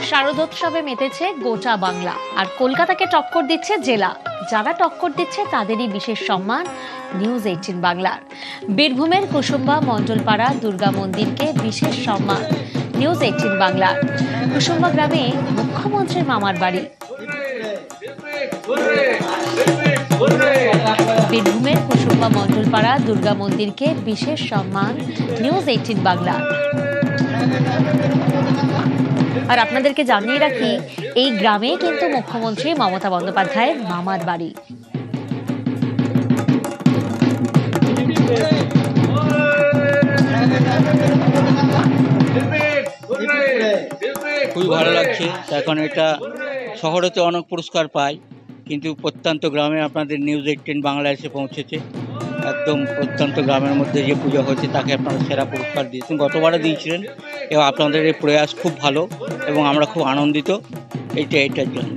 শারদোৎসবে মেতেছে গোটা বাংলা, আর কলকাতাকে টক্কর দিচ্ছে জেলা। যারা টক্কর দিচ্ছে তাদেরই বিশেষ সম্মান নিউজ 18 বাংলার। বীরভূমের কুসুম্বা মণ্ডলপাড়া দুর্গা মন্দিরকে বিশেষ সম্মান নিউজ 18 বাংলার। কুসুম্বা গ্রামে মুখ্যমন্ত্রীর মামার বাড়ি। বীরভূমের কুসুম্বা মণ্ডলপাড়া দুর্গা মন্দিরকে বিশেষ সম্মান নিউজ 18 বাংলা। আর আপনাদেরকে জানিয়ে রাখি, এই গ্রামে কিন্তু মুখ্যমন্ত্রী মমতা বন্দ্যোপাধ্যায়ের মামার বাড়ি। খুবই ভালো লাগছে। এখন এটা শহরেতে অনেক পুরস্কার পায়, কিন্তু প্রত্যন্ত গ্রামে আপনাদের নিউজ 18 বাংলা এসে পৌঁছেছে। একদম প্রত্যন্ত গ্রামের মধ্যে যে পুজো হয়েছে তাকে আপনারা সেরা পুরস্কার দিয়েছেন, গতবারে দিয়েছিলেন, এবং আপনাদের এই প্রয়াস খুব ভালো এবং আমরা খুব আনন্দিত এটার জন্য।